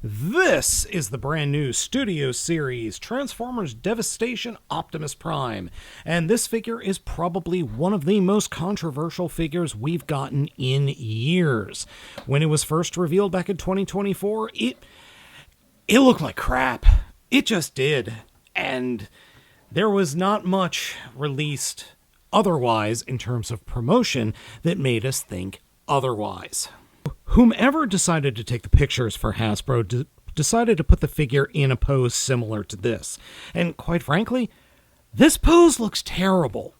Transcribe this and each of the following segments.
This is the brand new studio series, Transformers Devastation Optimus Prime, and this figure is probably one of the most controversial figures we've gotten in years. When it was first revealed back in 2024, it looked like crap. It just did, and there was not much released otherwise in terms of promotion that made us think otherwise. Whomever decided to take the pictures for Hasbro decided to put the figure in a pose similar to this. And quite frankly, this pose looks terrible.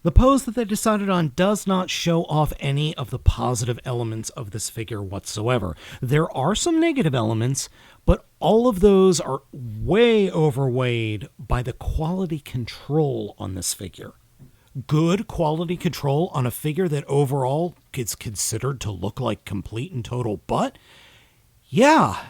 The pose that they decided on does not show off any of the positive elements of this figure whatsoever. There are some negative elements, but all of those are way overweighed by the quality control on this figure. Good quality control on a figure that overall gets considered to look like complete and total butt? Yeah,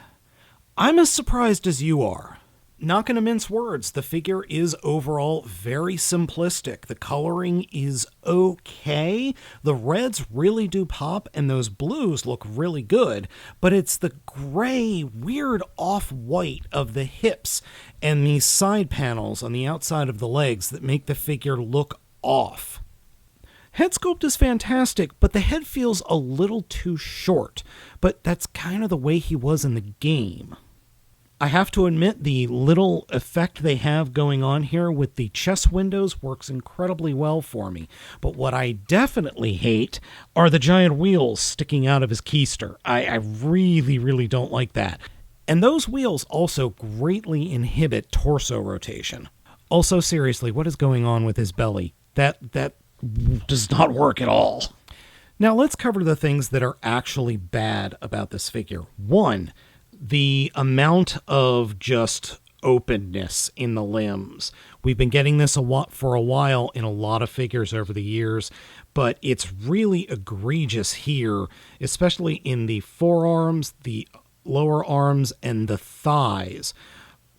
I'm as surprised as you are. Not gonna mince words, the figure is overall very simplistic. The coloring is okay. The reds really do pop and those blues look really good, but it's the gray, weird off-white of the hips and these side panels on the outside of the legs that make the figure look off. Head sculpt is fantastic, but the head feels a little too short, but that's kind of the way he was in the game. I have to admit the little effect they have going on here with the chest windows works incredibly well for me, but what I definitely hate are the giant wheels sticking out of his keister. I really don't like that. And those wheels also greatly inhibit torso rotation. Also, seriously, what is going on with his belly? That does not work at all. Now let's cover the things that are actually bad about this figure. One, the amount of just openness in the limbs. We've been getting this for a while in a lot of figures over the years, but it's really egregious here, especially in the forearms, the lower arms, and the thighs.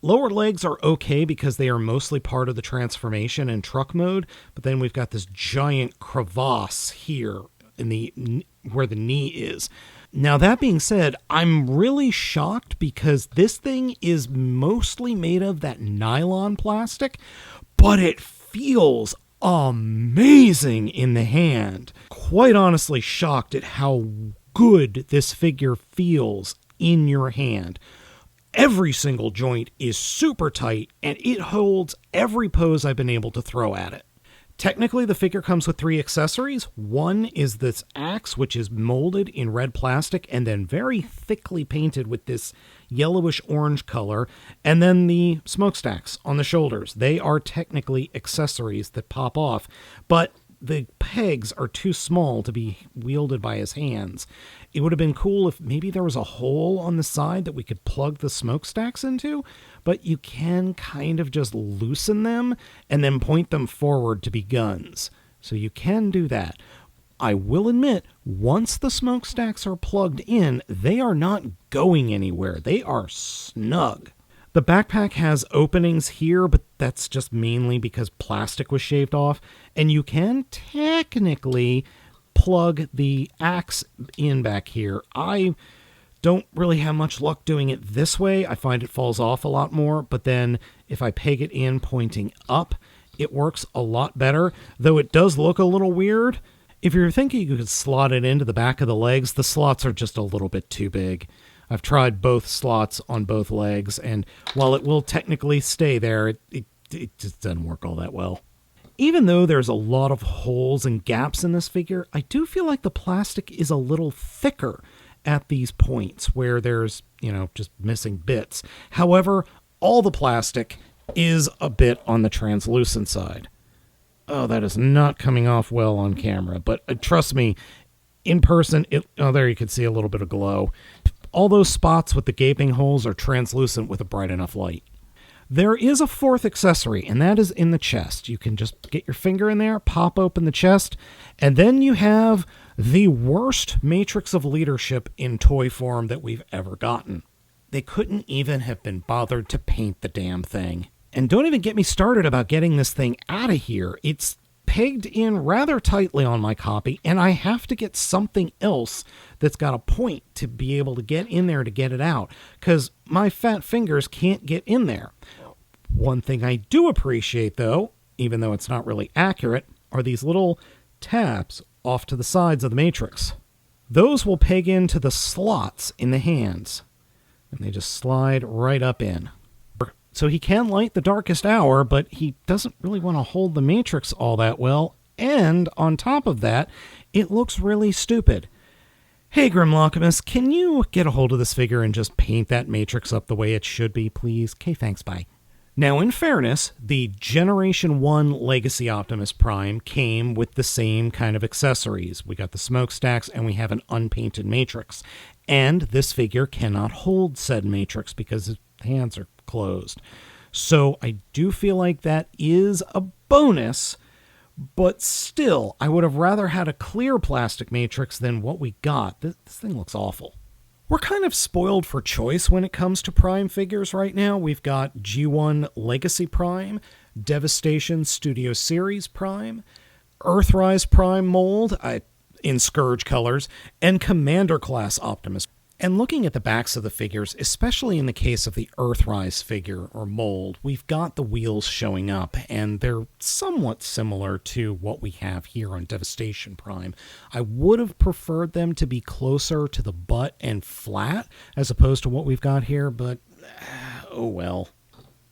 Lower legs are okay because they are mostly part of the transformation and truck mode, but then we've got this giant crevasse here in where the knee is. Now that being said, I'm really shocked because this thing is mostly made of that nylon plastic, but it feels amazing in the hand. Quite honestly shocked at how good this figure feels in your hand. Every single joint is super tight, and it holds every pose I've been able to throw at it. Technically, the figure comes with 3 accessories. One is this axe, which is molded in red plastic and then very thickly painted with this yellowish-orange color, and then the smokestacks on the shoulders. They are technically accessories that pop off, but the pegs are too small to be wielded by his hands. It would have been cool if maybe there was a hole on the side that we could plug the smokestacks into, but you can kind of just loosen them and then point them forward to be guns. So you can do that. I will admit, once the smokestacks are plugged in, they are not going anywhere. They are snug. The backpack has openings here, but that's just mainly because plastic was shaved off, and you can technically plug the axe in back here. I don't really have much luck doing it this way. I find it falls off a lot more, but then if I peg it in pointing up, it works a lot better, though it does look a little weird. If you're thinking you could slot it into the back of the legs, the slots are just a little bit too big. I've tried both slots on both legs, and while it will technically stay there, it just doesn't work all that well. Even though there's a lot of holes and gaps in this figure, I do feel like the plastic is a little thicker at these points where there's, just missing bits. However, all the plastic is a bit on the translucent side. Oh, that is not coming off well on camera, but trust me, in person, there you can see a little bit of glow. All those spots with the gaping holes are translucent with a bright enough light. There is a 4th accessory, and that is in the chest. You can just get your finger in there, pop open the chest, and then you have the worst matrix of leadership in toy form that we've ever gotten. They couldn't even have been bothered to paint the damn thing. And don't even get me started about getting this thing out of here. It's pegged in rather tightly on my copy, and I have to get something else that's got a point to be able to get in there to get it out, because my fat fingers can't get in there. One thing I do appreciate, though, even though it's not really accurate, are these little tabs off to the sides of the matrix. Those will peg into the slots in the hands, and they just slide right up in. So he can light the darkest hour, but he doesn't really want to hold the matrix all that well, and on top of that, it looks really stupid. Hey, Grimlockimus, can you get a hold of this figure and just paint that matrix up the way it should be, please? Okay, thanks, bye. Now, in fairness, the Generation 1 Legacy Optimus Prime came with the same kind of accessories. We got the smokestacks, and we have an unpainted matrix. And this figure cannot hold said matrix because his hands are closed. So I do feel like that is a bonus, but still, I would have rather had a clear plastic matrix than what we got. This thing looks awful. We're kind of spoiled for choice when it comes to Prime figures right now. We've got G1 Legacy Prime, Devastation Studio Series Prime, Earthrise Prime mold in Scourge colors, and Commander Class Optimus. And looking at the backs of the figures, especially in the case of the Earthrise figure or mold, we've got the wheels showing up, and they're somewhat similar to what we have here on Devastation Prime. I would have preferred them to be closer to the butt and flat, as opposed to what we've got here, but oh well.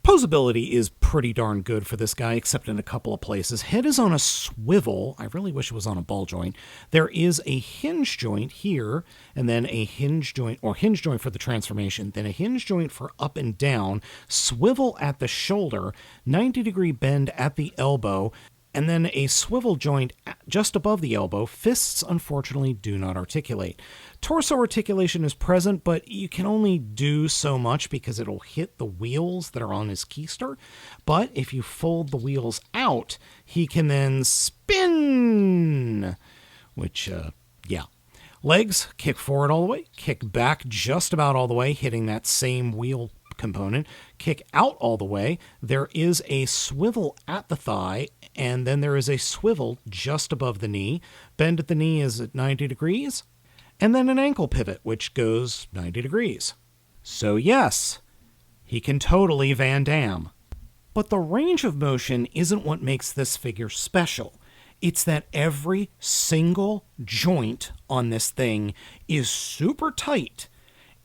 Posability is pretty darn good for this guy, except in a couple of places. Head is on a swivel. I really wish it was on a ball joint. There is a hinge joint here, and then a hinge joint for the transformation, then a hinge joint for up and down, swivel at the shoulder, 90-degree bend at the elbow, and then a swivel joint just above the elbow. Fists, unfortunately, do not articulate. Torso articulation is present, but you can only do so much because it'll hit the wheels that are on his keister. But if you fold the wheels out, he can then spin, which, yeah. Legs, kick forward all the way, kick back just about all the way, hitting that same wheel component, kick out all the way. There is a swivel at the thigh, and then there is a swivel just above the knee. Bend at the knee is at 90 degrees, and then an ankle pivot, which goes 90 degrees. So yes, he can totally Van Damme. But the range of motion isn't what makes this figure special. It's that every single joint on this thing is super tight.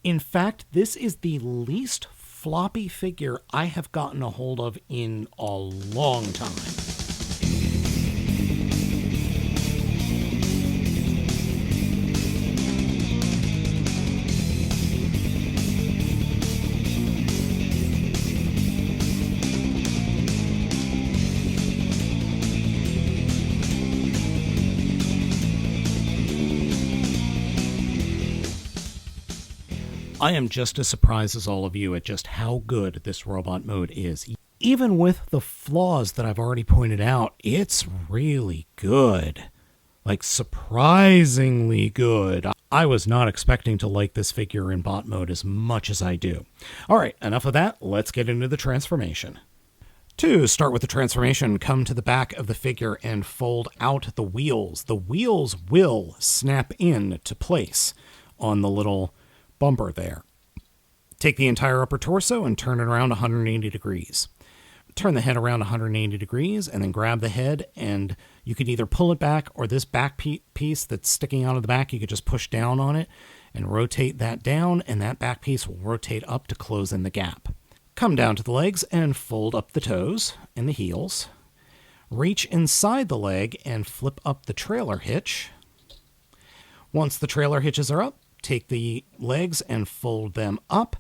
In fact, this is the least floppy figure I have gotten a hold of in a long time. I am just as surprised as all of you at just how good this robot mode is. Even with the flaws that I've already pointed out, it's really good. Like, surprisingly good. I was not expecting to like this figure in bot mode as much as I do. Alright, enough of that, let's get into the transformation. To start with the transformation, come to the back of the figure and fold out the wheels. The wheels will snap in to place on the little bumper there. Take the entire upper torso and turn it around 180 degrees. Turn the head around 180 degrees and then grab the head, and you could either pull it back, or this back piece that's sticking out of the back, you could just push down on it and rotate that down, and that back piece will rotate up to close in the gap. Come down to the legs and fold up the toes and the heels. Reach inside the leg and flip up the trailer hitch. Once the trailer hitches are up, take the legs and fold them up,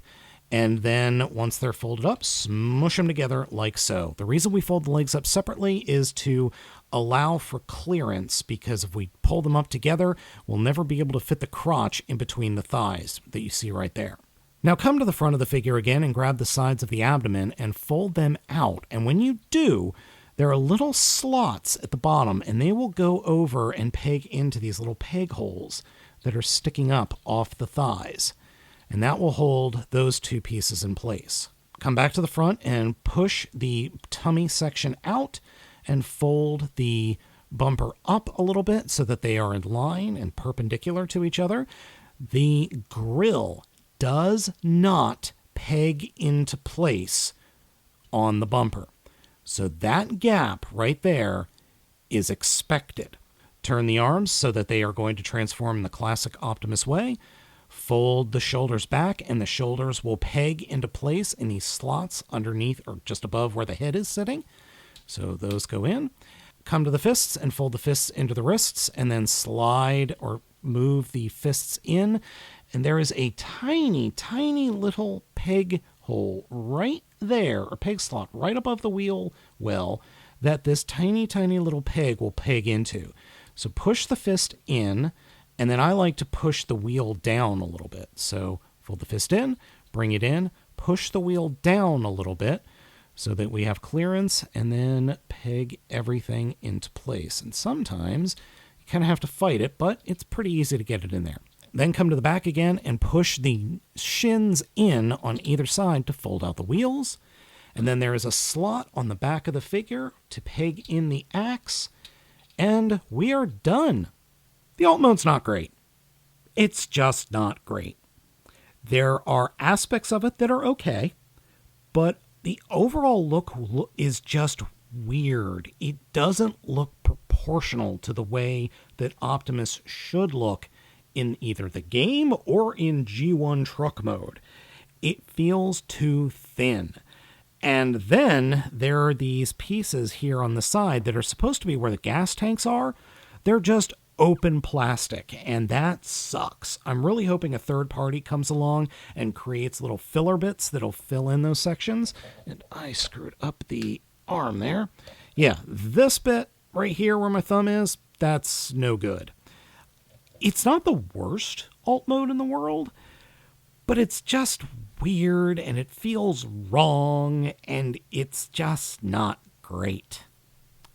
and then once they're folded up, smush them together like so. The reason we fold the legs up separately is to allow for clearance, because if we pull them up together, we'll never be able to fit the crotch in between the thighs that you see right there. Now come to the front of the figure again and grab the sides of the abdomen and fold them out, and when you do, there are little slots at the bottom, and they will go over and peg into these little peg holes that are sticking up off the thighs, and that will hold those two pieces in place. Come back to the front and push the tummy section out, and fold the bumper up a little bit so that they are in line and perpendicular to each other, the grill does not peg into place on the bumper. So that gap right there is expected. Turn the arms so that they are going to transform in the classic Optimus way. Fold the shoulders back, and the shoulders will peg into place in these slots underneath or just above where the head is sitting. So those go in. Come to the fists and fold the fists into the wrists, and then slide or move the fists in. And there is a tiny, tiny little peg hole right there, or peg slot right above the wheel well, that this tiny, tiny little peg will peg into. So push the fist in, and then I like to push the wheel down a little bit. So fold the fist in, bring it in, push the wheel down a little bit so that we have clearance, and then peg everything into place. And sometimes you kind of have to fight it, but it's pretty easy to get it in there. Then come to the back again and push the shins in on either side to fold out the wheels. And then there is a slot on the back of the figure to peg in the axe. And we are done. The alt mode's not great. It's just not great. There are aspects of it that are okay, but the overall look is just weird. It doesn't look proportional to the way that Optimus should look in either the game or in G1 truck mode. It feels too thin. And then there are these pieces here on the side that are supposed to be where the gas tanks are. They're just open plastic, and that sucks. I'm really hoping a third party comes along and creates little filler bits that'll fill in those sections. And I screwed up the arm there. Yeah, this bit right here where my thumb is, that's no good. It's not the worst alt mode in the world, but it's just weird, and it feels wrong, and it's just not great.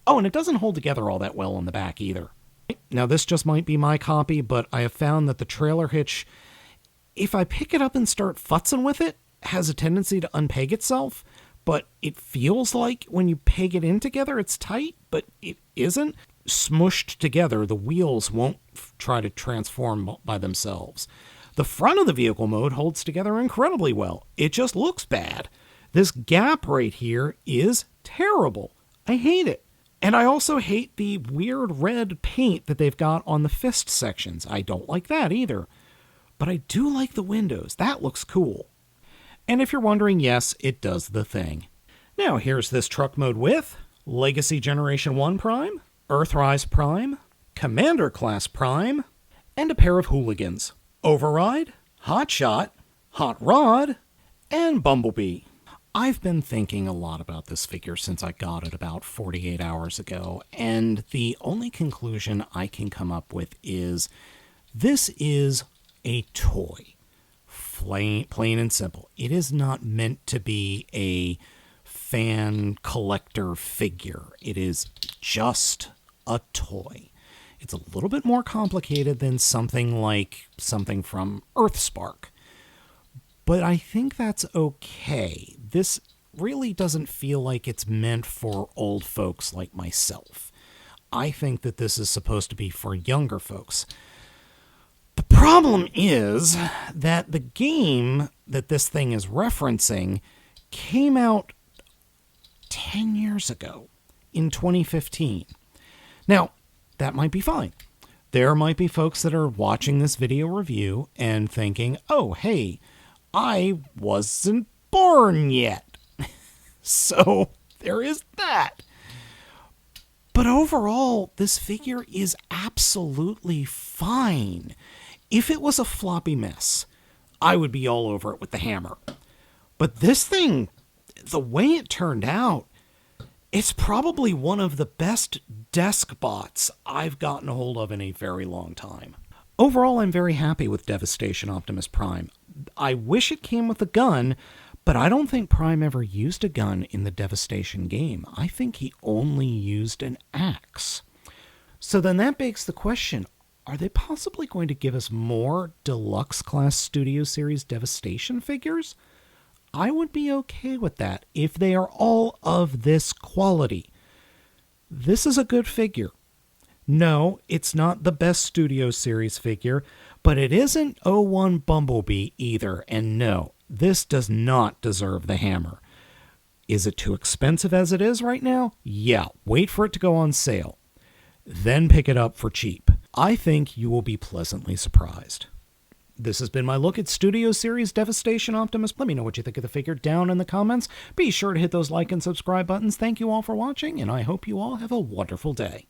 Oh, and it doesn't hold together all that well on the back either. Now, this just might be my copy, but I have found that the trailer hitch, if I pick it up and start futzing with it, has a tendency to unpeg itself, but it feels like when you peg it in together, it's tight, but it isn't. Smushed together, the wheels won't try to transform by themselves. The front of the vehicle mode holds together incredibly well. It just looks bad. This gap right here is terrible. I hate it. And I also hate the weird red paint that they've got on the fist sections. I don't like that either. But I do like the windows. That looks cool. And if you're wondering, yes, it does the thing. Now here's this truck mode with Legacy Generation 1 Prime, Earthrise Prime, Commander Class Prime, and a pair of hooligans. Override, Hotshot, Hot Rod, and Bumblebee. I've been thinking a lot about this figure since I got it about 48 hours ago, and the only conclusion I can come up with is this is a toy. Plain and simple. It is not meant to be a fan collector figure. It is just a toy. It's a little bit more complicated than something from Earthspark. But I think that's okay. This really doesn't feel like it's meant for old folks like myself. I think that this is supposed to be for younger folks. The problem is that the game that this thing is referencing came out 10 years ago, in 2015. Now, that might be fine. There might be folks that are watching this video review and thinking, oh, hey, I wasn't born yet. So there is that. But overall, this figure is absolutely fine. If it was a floppy mess, I would be all over it with the hammer. But this thing, the way it turned out, it's probably one of the best desk bots I've gotten a hold of in a very long time. Overall, I'm very happy with Devastation Optimus Prime. I wish it came with a gun, but I don't think Prime ever used a gun in the Devastation game. I think he only used an axe. So then that begs the question, are they possibly going to give us more Deluxe Class Studio Series Devastation figures? I would be okay with that if they are all of this quality. This is a good figure. No, it's not the best Studio Series figure, but it isn't '01 Bumblebee either, and no, this does not deserve the hammer. Is it too expensive as it is right now? Yeah, wait for it to go on sale. Then pick it up for cheap. I think you will be pleasantly surprised. This has been my look at Studio Series Devastation Optimus. Let me know what you think of the figure down in the comments. Be sure to hit those like and subscribe buttons. Thank you all for watching, and I hope you all have a wonderful day.